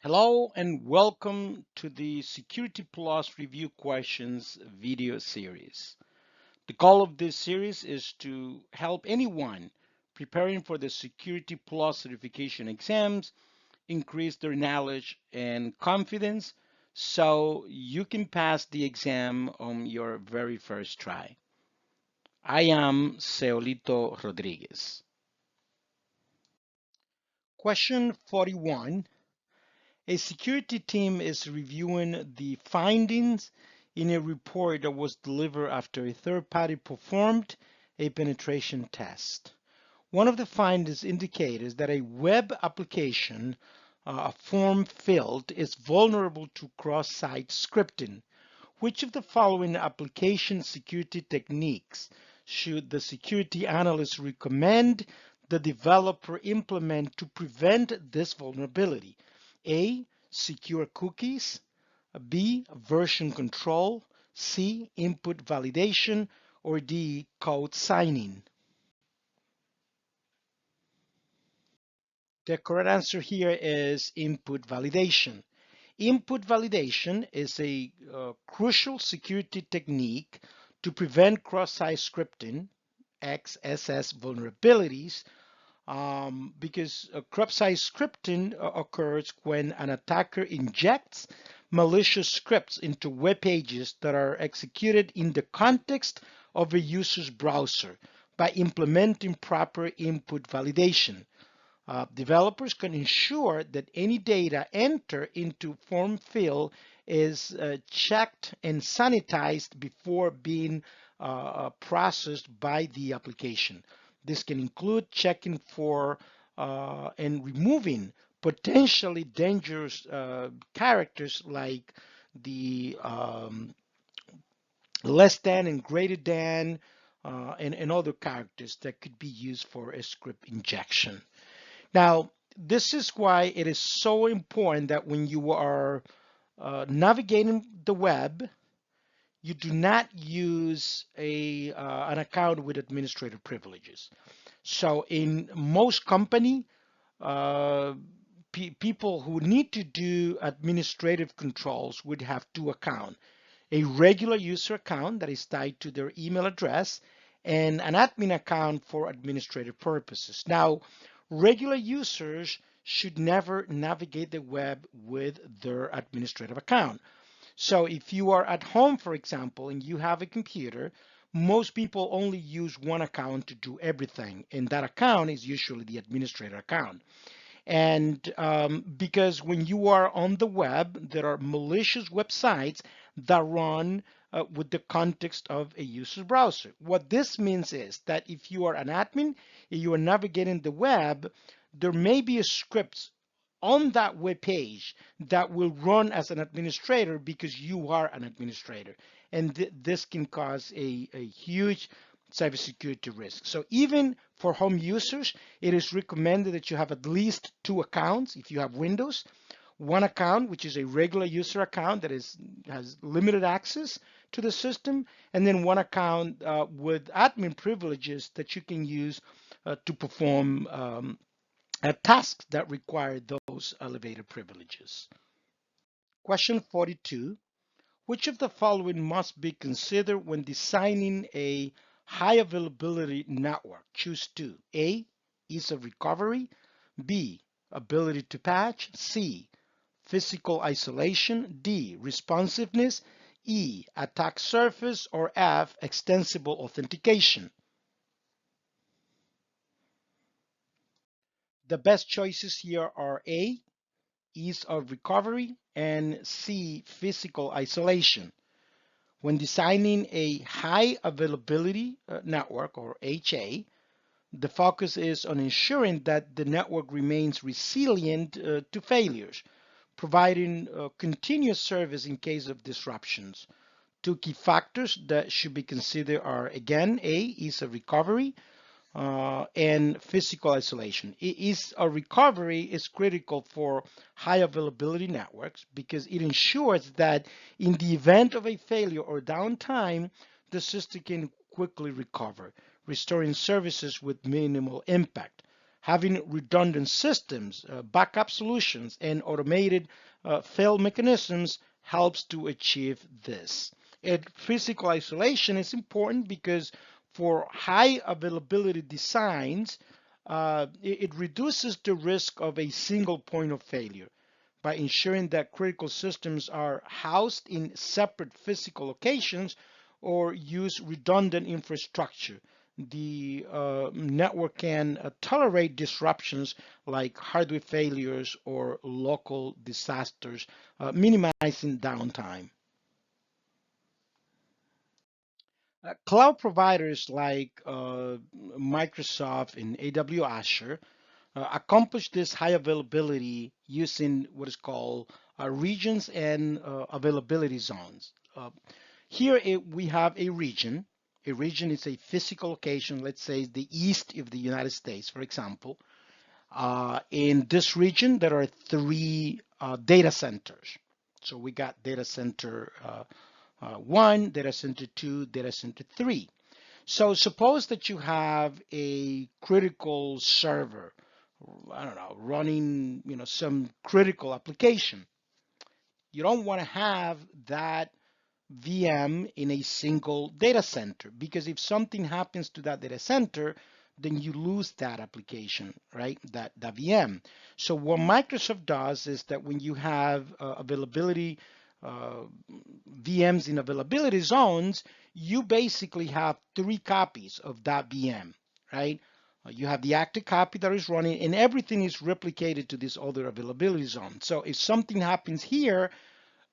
Hello and welcome to the Security Plus Review Questions video series. The goal of this series is to help anyone preparing for the Security Plus certification exams increase their knowledge and confidence so you can pass the exam on your very first try. I am Seolito Rodriguez. Question 41. A security team is reviewing the findings in a report that was delivered after a third party performed a penetration test. One of the findings indicates that a web application, a form field, is vulnerable to cross-site scripting. Which of the following application security techniques should the security analyst recommend the developer implement to prevent this vulnerability? A. Secure cookies. B. Version control. C. Input validation. Or D. Code signing. The correct answer here is input validation. Input validation is a crucial security technique to prevent cross-site scripting, XSS vulnerabilities, because cross-site scripting occurs when an attacker injects malicious scripts into web pages that are executed in the context of a user's browser by implementing proper input validation. Developers can ensure that any data entered into form field is checked and sanitized before being processed by the application. This can include checking for and removing potentially dangerous characters like the less than and greater than and other characters that could be used for a script injection. Now, this is why it is so important that when you are navigating the web, you do not use an account with administrative privileges. So in most company, people who need to do administrative controls would have two accounts. A regular user account that is tied to their email address and an admin account for administrative purposes. Now, regular users should never navigate the web with their administrative account. So if you are at home, for example, and you have a computer, most people only use one account to do everything, and that account is usually the administrator account. And because when you are on the web, there are malicious websites that run with the context of a user's browser. What this means is that if you are an admin and you are navigating the web, there may be a script on that web page that will run as an administrator because you are an administrator. And this can cause a huge cybersecurity risk. So even for home users, it is recommended that you have at least two accounts if you have Windows. One account, which is a regular user account that has limited access to the system, and then one account with admin privileges that you can use to perform tasks that require those elevated privileges. Question 42. Which of the following must be considered when designing a high availability network? Choose two. A, ease of recovery. B, ability to patch. C, physical isolation. D, responsiveness. E, attack surface. Or F, extensible authentication. The best choices here are A, ease of recovery, and C, physical isolation. When designing a high availability network, or HA, the focus is on ensuring that the network remains resilient to failures, providing continuous service in case of disruptions. Two key factors that should be considered are, again, A, ease of recovery, and physical isolation. A recovery is critical for high availability networks because it ensures that in the event of a failure or downtime, the system can quickly recover, restoring services with minimal impact. Having redundant systems, backup solutions, and automated fail mechanisms helps to achieve this. And physical isolation is important because for high availability designs, it reduces the risk of a single point of failure by ensuring that critical systems are housed in separate physical locations or use redundant infrastructure. The network can tolerate disruptions like hardware failures or local disasters, minimizing downtime. Cloud providers like Microsoft and AWS Azure accomplish this high availability using what is called regions and availability zones. We have a region. A region is a physical location, let's say the east of the United States, for example. In this region, there are three data centers. So we got data center 1, data center 2, data center 3. So suppose that you have a critical server, I don't know, running, some critical application. You don't want to have that VM in a single data center because if something happens to that data center, then you lose that application, right? That VM. So what Microsoft does is that when you have availability uh, VMs in availability zones, you basically have three copies of that VM, right? You have the active copy that is running, and everything is replicated to this other availability zone. So if something happens here,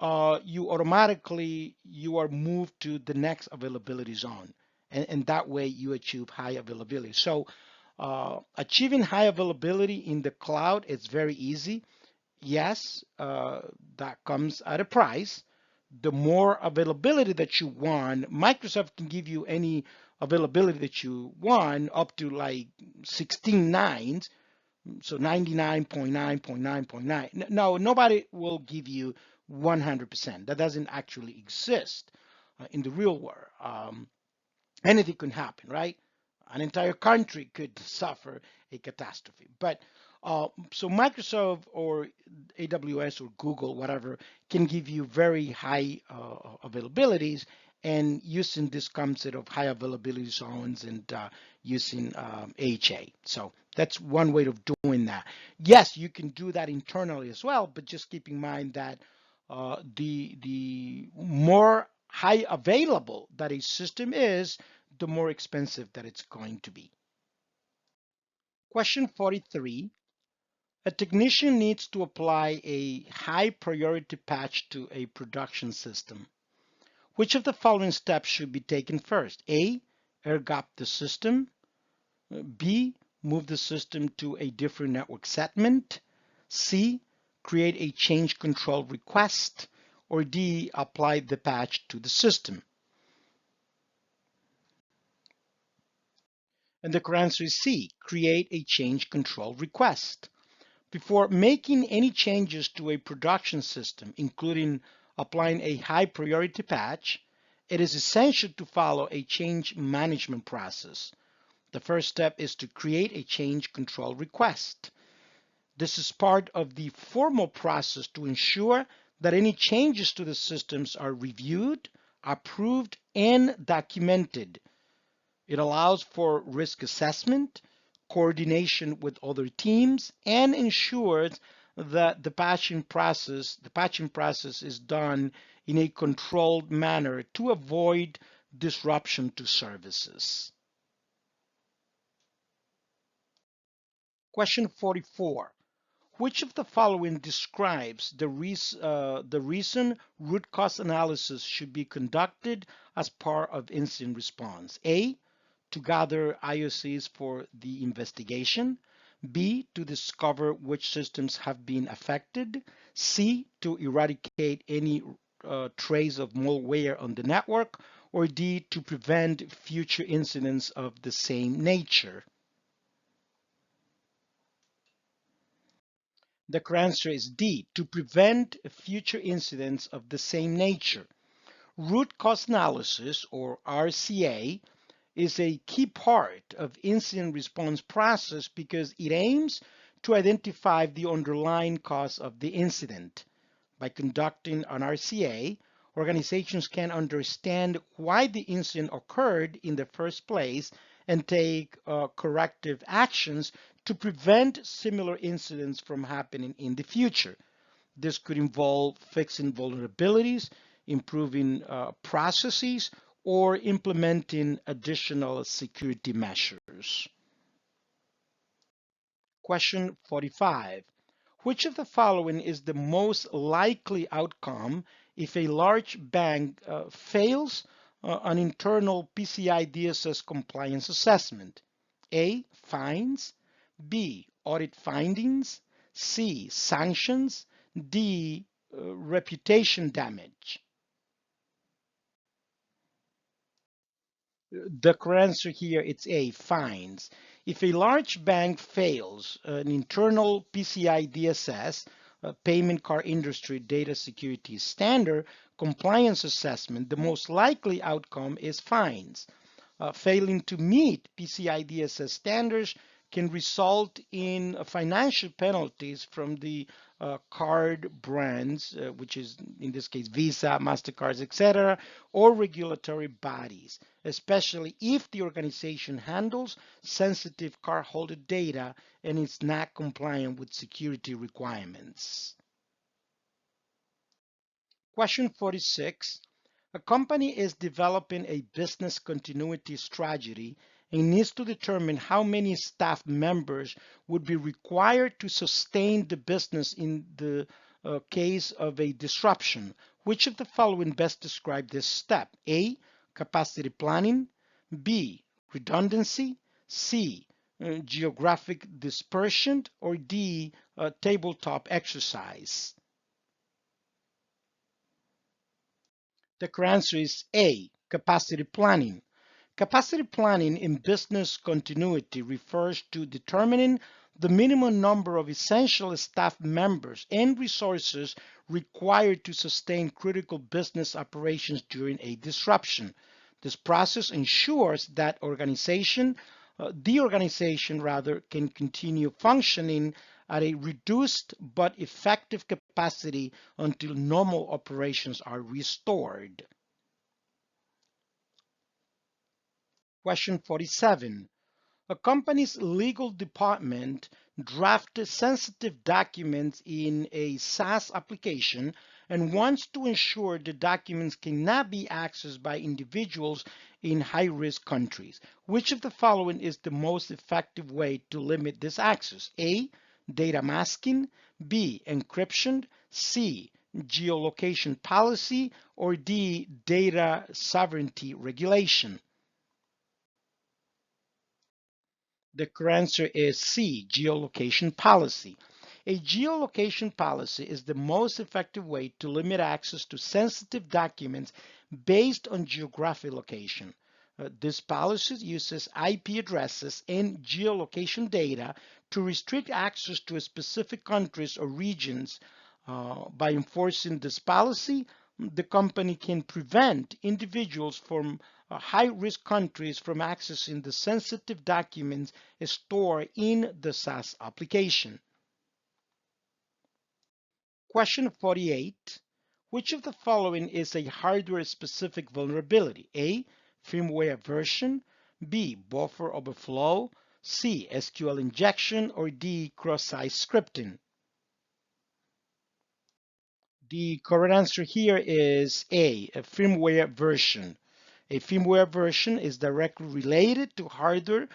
you are moved to the next availability zone, and that way you achieve high availability. So achieving high availability in the cloud is very easy. Yes, that comes at a price. The more availability that you want, Microsoft can give you any availability that you want up to like 16 nines, so 99.9.9.9. No, nobody will give you 100%. That doesn't actually exist in the real world. Anything can happen, right? An entire country could suffer a catastrophe. But so Microsoft or AWS or Google, whatever, can give you very high availabilities and using this concept of high availability zones and using HA. So that's one way of doing that. Yes, you can do that internally as well, but just keep in mind that the more high available that a system is, the more expensive that it's going to be. Question 43. A technician needs to apply a high priority patch to a production system. Which of the following steps should be taken first? A. Air gap the system. B. Move the system to a different network segment. C. Create a change control request. Or D. Apply the patch to the system. And the correct answer is C. Create a change control request. Before making any changes to a production system, including applying a high priority patch, it is essential to follow a change management process. The first step is to create a change control request. This is part of the formal process to ensure that any changes to the systems are reviewed, approved, and documented. It allows for risk assessment, coordination with other teams, and ensures that the patching process is done in a controlled manner to avoid disruption to services. Question 44. Which of the following describes the reason root cause analysis should be conducted as part of incident response? A, to gather IOCs for the investigation. B, to discover which systems have been affected. C, to eradicate any trace of malware on the network. Or D, to prevent future incidents of the same nature. The correct answer is D, to prevent future incidents of the same nature. Root cause analysis, or RCA, is a key part of incident response process because it aims to identify the underlying cause of the incident. By conducting an RCA, organizations can understand why the incident occurred in the first place and take corrective actions to prevent similar incidents from happening in the future. This could involve fixing vulnerabilities, improving processes, or implementing additional security measures. Question 45. Which of the following is the most likely outcome if a large bank fails an internal PCI DSS compliance assessment? A. Fines. B. Audit findings. C. Sanctions. D. Reputation damage. The correct answer here is A, fines. If a large bank fails an internal PCI DSS, payment card industry data security standard compliance assessment, the most likely outcome is fines. Failing to meet PCI DSS standards can result in financial penalties from the card brands, which is in this case Visa, MasterCards, etc., or regulatory bodies, especially if the organization handles sensitive cardholder data and is not compliant with security requirements. Question 46. A company is developing a business continuity strategy and needs to determine how many staff members would be required to sustain the business in the case of a disruption. Which of the following best describe this step? A. Capacity planning. B. Redundancy. C. Geographic dispersion. Or D. Tabletop exercise. The correct answer is A, capacity planning. Capacity planning in business continuity refers to determining the minimum number of essential staff members and resources required to sustain critical business operations during a disruption. This process ensures that the organization rather, can continue functioning at a reduced but effective capacity until normal operations are restored. Question 47. A company's legal department drafts sensitive documents in a SaaS application and wants to ensure the documents cannot be accessed by individuals in high-risk countries. Which of the following is the most effective way to limit this access? A. Data masking. B. Encryption. C. Geolocation policy. Or D. Data sovereignty regulation. The correct answer is C, geolocation policy. A geolocation policy is the most effective way to limit access to sensitive documents based on geographic location. This policy uses IP addresses and geolocation data to restrict access to specific countries or regions. By enforcing this policy, the company can prevent individuals from high-risk countries from accessing the sensitive documents stored in the SaaS application. Question 48. Which of the following is a hardware-specific vulnerability? A. Firmware version. B. Buffer overflow. C. SQL injection. Or D. Cross-site scripting. The correct answer here is a firmware version. A firmware version is directly related to hardware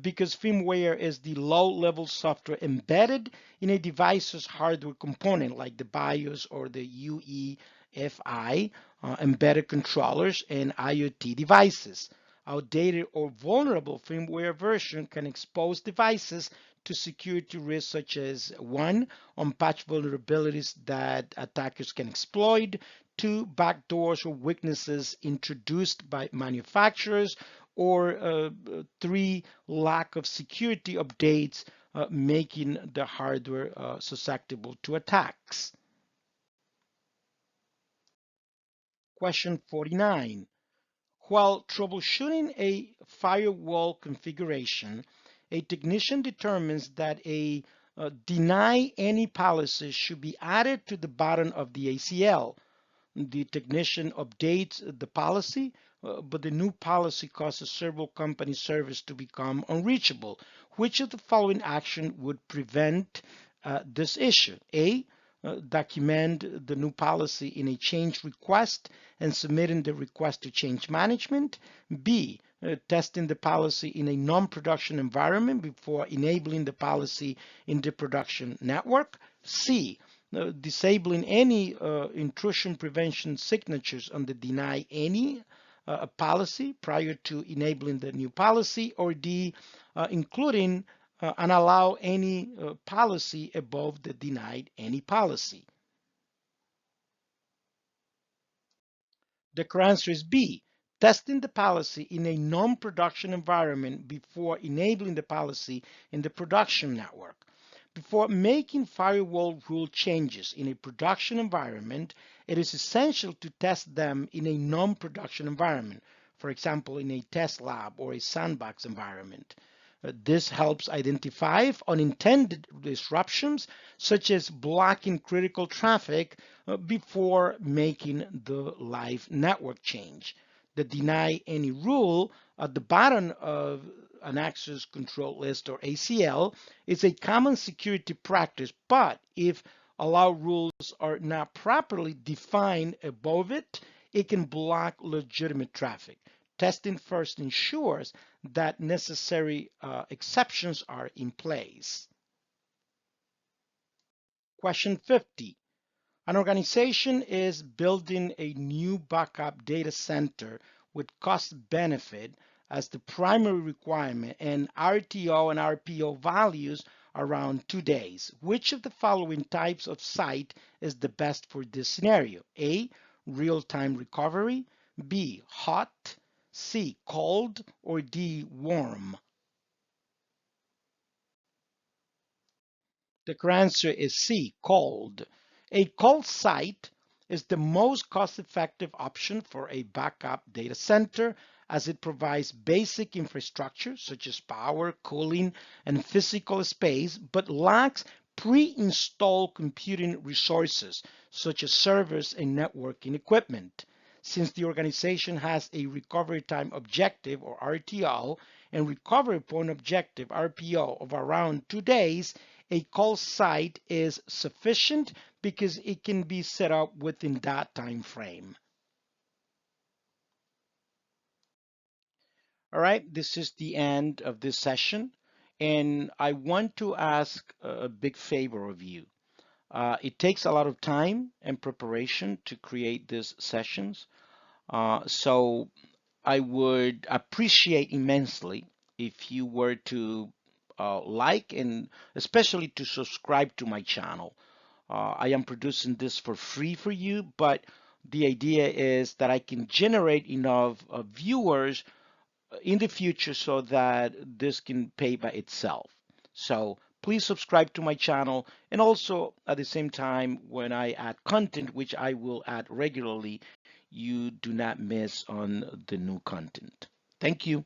because firmware is the low-level software embedded in a device's hardware component like the BIOS or the UEFI, embedded controllers, and IoT devices. Outdated or vulnerable firmware version can expose devices to security risks such as 1. Unpatched vulnerabilities that attackers can exploit, 2. Backdoors or weaknesses introduced by manufacturers, or 3. Lack of security updates making the hardware susceptible to attacks. Question 49. While troubleshooting a firewall configuration, a technician determines that a deny any policy should be added to the bottom of the ACL. The technician updates the policy, but the new policy causes several company servers to become unreachable. Which of the following action would prevent this issue? A. Document the new policy in a change request and submitting the request to change management. B. Testing the policy in a non-production environment before enabling the policy in the production network. C. Disabling any intrusion prevention signatures on the deny any policy prior to enabling the new policy, or D, including and allow any policy above the denied any policy. The correct answer is B, testing the policy in a non-production environment before enabling the policy in the production network. Before making firewall rule changes in a production environment, it is essential to test them in a non-production environment, for example, in a test lab or a sandbox environment. This helps identify unintended disruptions, such as blocking critical traffic before making the live network change. The deny any rule at the bottom of an access control list or ACL is a common security practice, but if allow rules are not properly defined above it, it can block legitimate traffic. Testing first ensures that necessary exceptions are in place. Question 50. An organization is building a new backup data center with cost benefit as the primary requirement and RTO and RPO values around 2 days. Which of the following types of site is the best for this scenario? A, real-time recovery, B, hot, C, cold, or D, warm? The correct answer is C, cold. A cold site is the most cost-effective option for a backup data center as it provides basic infrastructure such as power, cooling, and physical space, but lacks pre-installed computing resources such as servers and networking equipment. Since the organization has a recovery time objective or RTO and recovery point objective RPO of around 2 days, a call site is sufficient because it can be set up within that time frame. All right, this is the end of this session, and I want to ask a big favor of you. It takes a lot of time and preparation to create these sessions, so I would appreciate immensely if you were to like and especially to subscribe to my channel. I am producing this for free for you, but the idea is that I can generate enough viewers in the future so that this can pay by itself. So please subscribe to my channel, and also at the same time when I add content, which I will add regularly, you do not miss on the new content. Thank you.